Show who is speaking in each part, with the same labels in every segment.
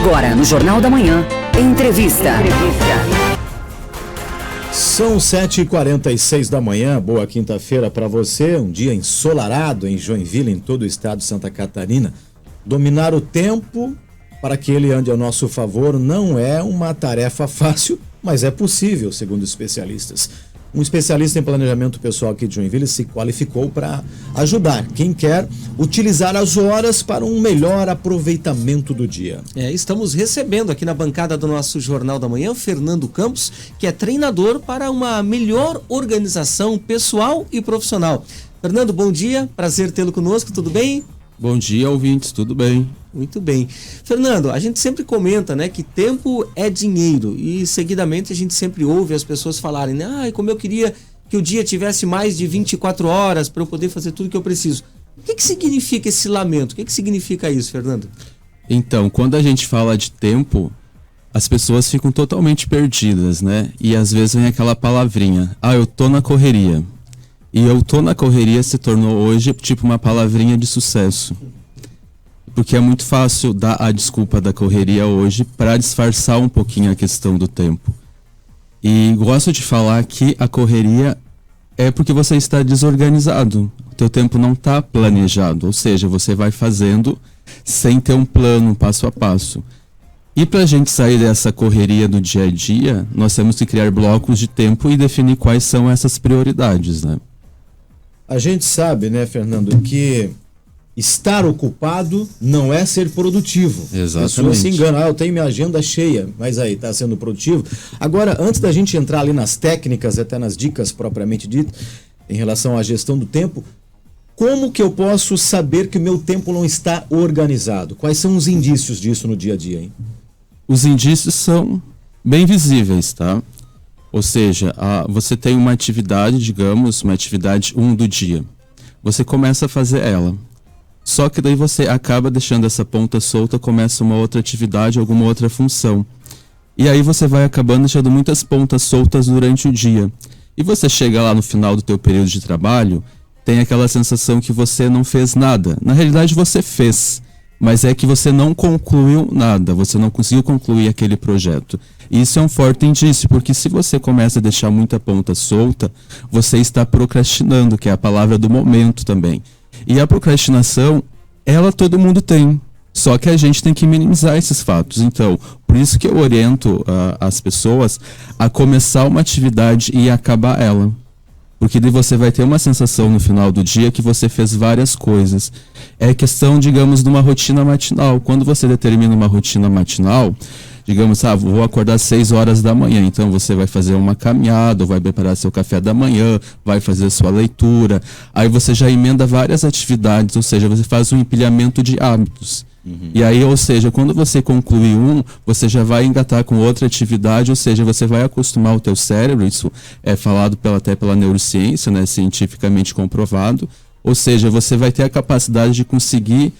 Speaker 1: Agora, no Jornal da Manhã, entrevista.
Speaker 2: São 7h46 da manhã, boa quinta-feira para você, um dia ensolarado em Joinville, em todo o estado de Santa Catarina. Dominar o tempo para que ele ande ao nosso favor não é uma tarefa fácil, mas é possível, segundo especialistas. Um especialista em planejamento pessoal aqui de Joinville se qualificou para ajudar quem quer utilizar as horas para um melhor aproveitamento do dia.
Speaker 3: Estamos recebendo aqui na bancada do nosso Jornal da Manhã, Fernando Campos, que é treinador para uma melhor organização pessoal e profissional. Fernando, bom dia, prazer tê-lo conosco, tudo bem?
Speaker 4: Bom dia, ouvintes, tudo bem?
Speaker 3: Muito bem. Fernando, a gente sempre comenta, né, que tempo é dinheiro e seguidamente a gente sempre ouve as pessoas falarem, né, como eu queria que o dia tivesse mais de 24 horas para eu poder fazer tudo que eu preciso. O que significa esse lamento? O que significa isso, Fernando?
Speaker 4: Então, quando a gente fala de tempo, as pessoas ficam totalmente perdidas, né? E às vezes vem aquela palavrinha, eu tô na correria. E eu tô na correria se tornou hoje tipo uma palavrinha de sucesso. Porque é muito fácil dar a desculpa da correria hoje para disfarçar um pouquinho a questão do tempo. E gosto de falar que a correria é porque você está desorganizado. O teu tempo não está planejado, ou seja, você vai fazendo sem ter um plano, passo a passo. E para a gente sair dessa correria do dia a dia, nós temos que criar blocos de tempo e definir quais são essas prioridades, né?
Speaker 2: A gente sabe, né, Fernando, que estar ocupado não é ser produtivo.
Speaker 4: Exatamente.
Speaker 2: A pessoa se engana, eu tenho minha agenda cheia, mas aí, está sendo produtivo. Agora, antes da gente entrar ali nas técnicas, até nas dicas propriamente ditas, em relação à gestão do tempo, como que eu posso saber que o meu tempo não está organizado? Quais são os indícios disso no dia a dia, hein?
Speaker 4: Os indícios são bem visíveis, tá? Ou seja, você tem uma atividade, digamos, uma atividade 1 do dia. Você começa a fazer ela. Só que daí você acaba deixando essa ponta solta, começa uma outra atividade, alguma outra função. E aí você vai acabando deixando muitas pontas soltas durante o dia. E você chega lá no final do teu período de trabalho, tem aquela sensação que você não fez nada. Na realidade você fez, mas é que você não concluiu nada, você não conseguiu concluir aquele projeto. E isso é um forte indício, porque se você começa a deixar muita ponta solta, você está procrastinando, que é a palavra do momento também. E a procrastinação, ela todo mundo tem, só que a gente tem que minimizar esses fatos. Então, por isso que eu oriento as pessoas a começar uma atividade e acabar ela. Porque daí você vai ter uma sensação no final do dia que você fez várias coisas. É questão, digamos, de uma rotina matinal. Quando você determina uma rotina matinal, digamos, vou acordar às 6 horas da manhã, então você vai fazer uma caminhada, vai preparar seu café da manhã, vai fazer sua leitura, aí você já emenda várias atividades, ou seja, você faz um empilhamento de hábitos. E aí, ou seja, quando você concluir você já vai engatar com outra atividade, ou seja, você vai acostumar o teu cérebro, isso é falado até pela neurociência, né, cientificamente comprovado, ou seja, você vai ter a capacidade de conseguir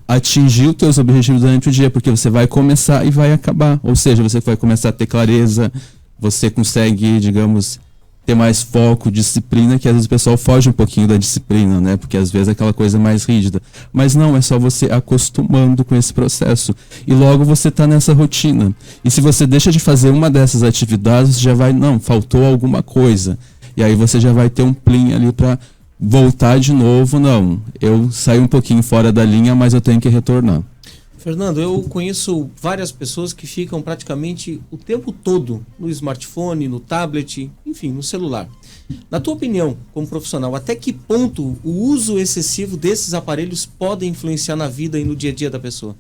Speaker 4: atingir os teus objetivos durante o dia, porque você vai começar e vai acabar, ou seja, você vai começar a ter clareza, você consegue, digamos, ter mais foco, disciplina, que às vezes o pessoal foge um pouquinho da disciplina, né? Porque às vezes é aquela coisa mais rígida. Mas não, é só você acostumando com esse processo. E logo você está nessa rotina. E se você deixa de fazer uma dessas atividades, você já vai, faltou alguma coisa. E aí você já vai ter um plim ali para voltar de novo. Não, eu saí um pouquinho fora da linha, mas eu tenho que retornar.
Speaker 3: Fernando, eu conheço várias pessoas que ficam praticamente o tempo todo no smartphone, no tablet, enfim, no celular. Na tua opinião, como profissional, até que ponto o uso excessivo desses aparelhos pode influenciar na vida e no dia a dia da pessoa?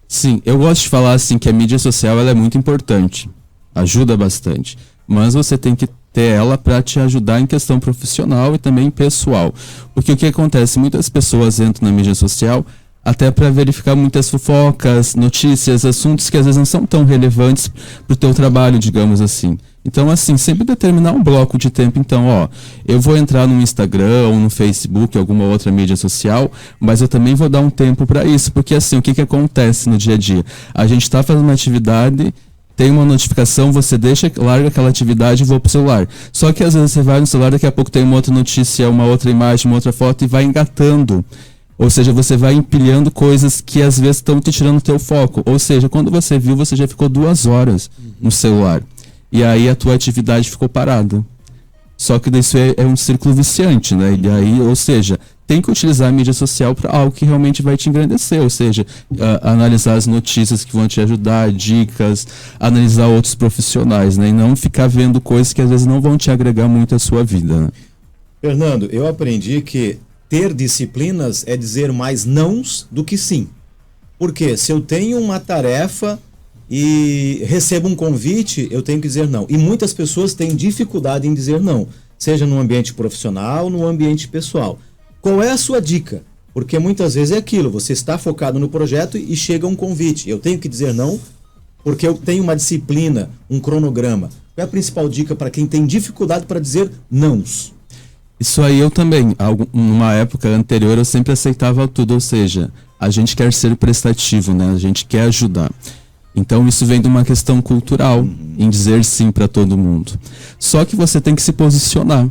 Speaker 4: Sim, eu gosto de falar assim que a mídia social ela é muito importante, ajuda bastante, mas você tem que ter ela para te ajudar em questão profissional e também pessoal. Porque o que acontece? Muitas pessoas entram na mídia social até para verificar muitas fofocas, notícias, assuntos que às vezes não são tão relevantes para o teu trabalho, digamos assim. Então, assim, sempre determinar um bloco de tempo. Então, eu vou entrar no Instagram ou no Facebook, alguma outra mídia social, mas eu também vou dar um tempo para isso, porque assim, o que acontece no dia a dia? A gente está fazendo uma atividade, tem uma notificação, você larga aquela atividade e voa pro celular. Só que às vezes você vai no celular, daqui a pouco tem uma outra notícia, uma outra imagem, uma outra foto e vai engatando. Ou seja, você vai empilhando coisas que às vezes estão te tirando o teu foco. Ou seja, quando você viu, você já ficou 2 horas no celular. E aí a tua atividade ficou parada. Só que isso é um círculo viciante, né? E aí, ou seja, tem que utilizar a mídia social para algo que realmente vai te engrandecer. Ou seja, analisar as notícias que vão te ajudar, dicas, analisar outros profissionais, né? E não ficar vendo coisas que às vezes não vão te agregar muito à sua vida, né?
Speaker 2: Fernando, eu aprendi que ter disciplinas é dizer mais nãos do que sim. Porque se eu tenho uma tarefa e recebo um convite, eu tenho que dizer não. E muitas pessoas têm dificuldade em dizer não, seja no ambiente profissional, no ambiente pessoal. Qual é a sua dica? Porque muitas vezes é aquilo, você está focado no projeto e chega um convite. Eu tenho que dizer não, porque eu tenho uma disciplina, um cronograma. Qual é a principal dica para quem tem dificuldade para dizer nãos?
Speaker 4: Isso aí eu também, numa época anterior eu sempre aceitava tudo, ou seja, a gente quer ser prestativo, né? A gente quer ajudar. Então isso vem de uma questão cultural, em dizer sim para todo mundo. Só que você tem que se posicionar.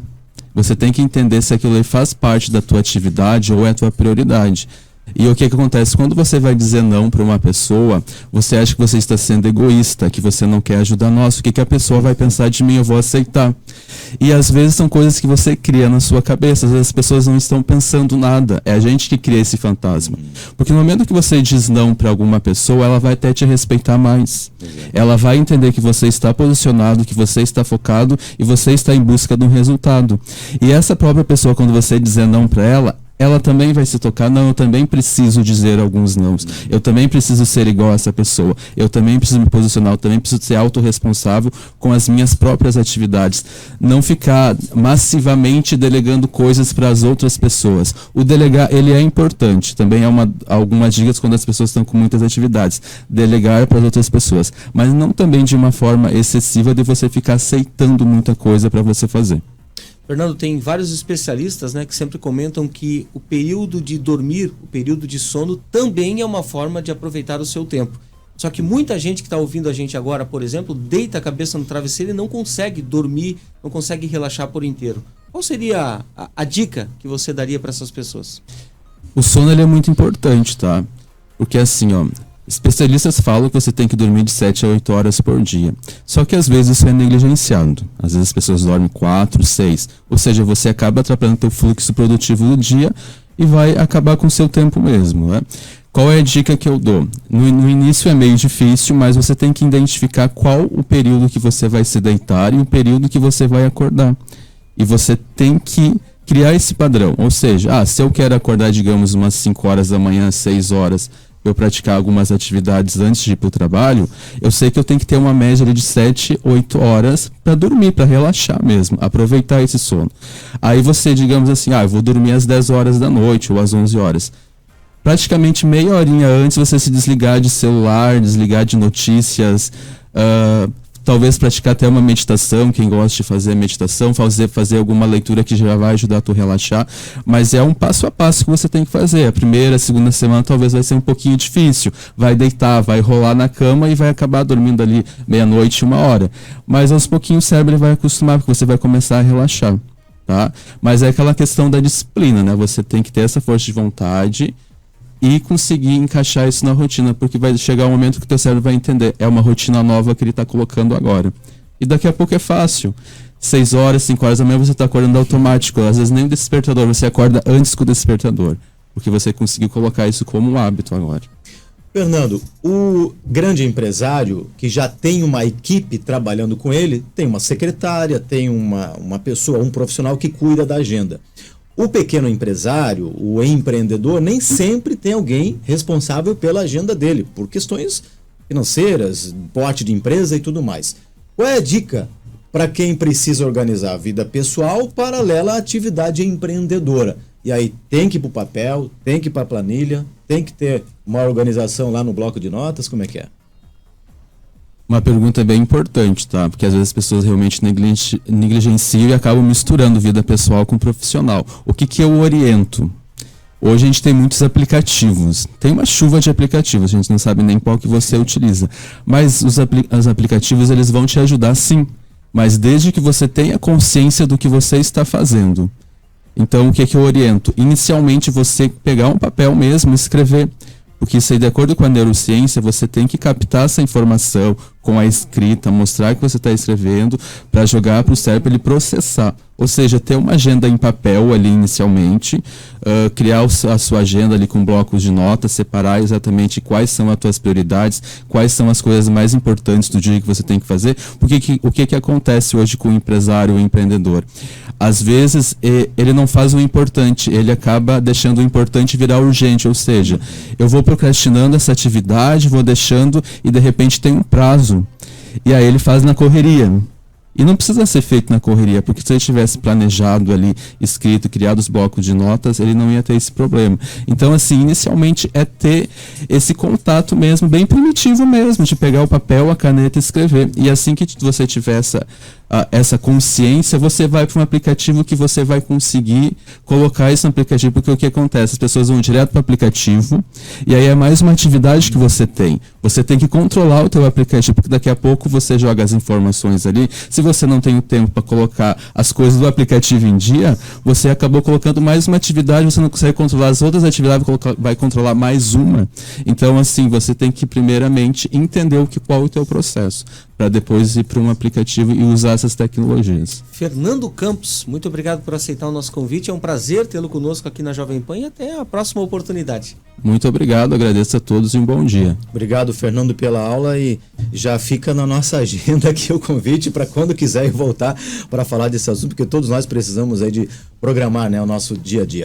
Speaker 4: Você tem que entender se aquilo aí faz parte da tua atividade ou é a tua prioridade. E o que acontece? Quando você vai dizer não para uma pessoa, você acha que você está sendo egoísta, que você não quer ajudar. Nossa, o que a pessoa vai pensar de mim? Eu vou aceitar. E às vezes são coisas que você cria na sua cabeça. Às vezes as pessoas não estão pensando nada. É a gente que cria esse fantasma. Porque no momento que você diz não para alguma pessoa, ela vai até te respeitar mais. Ela vai entender que você está posicionado, que você está focado e você está em busca de um resultado. E essa própria pessoa, quando você dizer não para ela também vai se tocar, não, eu também preciso dizer alguns nãos, eu também preciso ser igual a essa pessoa, eu também preciso me posicionar, eu também preciso ser autorresponsável com as minhas próprias atividades, não ficar massivamente delegando coisas para as outras pessoas. O delegar, ele é importante, também é algumas dicas quando as pessoas estão com muitas atividades, delegar para as outras pessoas, mas não também de uma forma excessiva de você ficar aceitando muita coisa para você fazer.
Speaker 3: Fernando, tem vários especialistas, né, que sempre comentam que o período de dormir, o período de sono, também é uma forma de aproveitar o seu tempo. Só que muita gente que está ouvindo a gente agora, por exemplo, deita a cabeça no travesseiro e não consegue dormir, não consegue relaxar por inteiro. Qual seria a dica que você daria para essas pessoas?
Speaker 4: O sono ele é muito importante, tá? Porque assim, ó, especialistas falam que você tem que dormir de 7 a 8 horas por dia. Só que às vezes isso é negligenciado. Às vezes as pessoas dormem 4, 6. Ou seja, você acaba atrapalhando o teu fluxo produtivo do dia e vai acabar com o seu tempo mesmo, né? Qual é a dica que eu dou? No início é meio difícil, mas você tem que identificar qual o período que você vai se deitar e o período que você vai acordar. E você tem que criar esse padrão. Ou seja, se eu quero acordar, digamos, umas 5 horas da manhã, 6 horas... eu praticar algumas atividades antes de ir para o trabalho, eu sei que eu tenho que ter uma média de 7, 8 horas para dormir, para relaxar mesmo, aproveitar esse sono. Aí você, digamos assim, eu vou dormir às 10 horas da noite ou às 11 horas. Praticamente meia horinha antes você se desligar de celular, desligar de notícias, talvez praticar até uma meditação, quem gosta de fazer meditação, fazer alguma leitura que já vai ajudar a tu relaxar, mas é um passo a passo que você tem que fazer. A primeira, a segunda semana talvez vai ser um pouquinho difícil, vai deitar, vai rolar na cama e vai acabar dormindo ali meia-noite, 1h, mas aos pouquinhos o cérebro vai acostumar, porque você vai começar a relaxar, tá? Mas é aquela questão da disciplina, né? Você tem que ter essa força de vontade e conseguir encaixar isso na rotina, porque vai chegar um momento que o teu cérebro vai entender, é uma rotina nova que ele está colocando agora. E daqui a pouco é fácil. 6 horas, 5 horas da manhã você está acordando automático, às vezes nem o despertador, você acorda antes que o despertador, porque você conseguiu colocar isso como um hábito agora.
Speaker 2: Fernando, o grande empresário que já tem uma equipe trabalhando com ele, tem uma secretária, tem uma pessoa, um profissional que cuida da agenda. O pequeno empresário, o empreendedor, nem sempre tem alguém responsável pela agenda dele, por questões financeiras, porte de empresa e tudo mais. Qual é a dica para quem precisa organizar a vida pessoal paralela à atividade empreendedora? E aí tem que ir para o papel, tem que ir para a planilha, tem que ter uma organização lá no bloco de notas, como é que é?
Speaker 4: Uma pergunta bem importante, tá? Porque às vezes as pessoas realmente negligenciam e acabam misturando vida pessoal com profissional. O que eu oriento? Hoje a gente tem muitos aplicativos. Tem uma chuva de aplicativos, a gente não sabe nem qual que você utiliza. Mas os aplicativos, eles vão te ajudar sim. Mas desde que você tenha consciência do que você está fazendo. Então, o que eu oriento? Inicialmente, você pegar um papel mesmo e escrever. Porque isso aí, de acordo com a neurociência, você tem que captar essa informação com a escrita, mostrar que você está escrevendo, para jogar para o cérebro ele processar. Ou seja, ter uma agenda em papel ali inicialmente, criar a sua agenda ali com blocos de notas, separar exatamente quais são as tuas prioridades, quais são as coisas mais importantes do dia que você tem que fazer. Porque o que acontece hoje com o empresário ou empreendedor? Às vezes, ele não faz o importante, ele acaba deixando o importante virar urgente, ou seja, eu vou procrastinando essa atividade, vou deixando e de repente tem um prazo. E aí ele faz na correria. E não precisa ser feito na correria, porque se ele tivesse planejado ali, escrito, criado os blocos de notas, ele não ia ter esse problema. Então, assim, inicialmente é ter esse contato mesmo, bem primitivo mesmo, de pegar o papel, a caneta e escrever. E assim que você tiver essa consciência, você vai para um aplicativo que você vai conseguir colocar isso no aplicativo, porque o que acontece? As pessoas vão direto para o aplicativo, e aí é mais uma atividade que você tem. Você tem que controlar o teu aplicativo, porque daqui a pouco você joga as informações ali. Se você não tem o tempo para colocar as coisas do aplicativo em dia, você acabou colocando mais uma atividade, você não consegue controlar as outras atividades, vai controlar mais uma. Então, assim, você tem que primeiramente entender qual é o teu processo, para depois ir para um aplicativo e usar essas tecnologias.
Speaker 3: Fernando Campos, muito obrigado por aceitar o nosso convite. É um prazer tê-lo conosco aqui na Jovem Pan e até a próxima oportunidade.
Speaker 4: Muito obrigado, agradeço a todos e um bom dia.
Speaker 2: Obrigado, Fernando, pela aula, e já fica na nossa agenda aqui o convite para quando quiser voltar para falar desse assunto, porque todos nós precisamos aí de programar, né, o nosso dia a dia.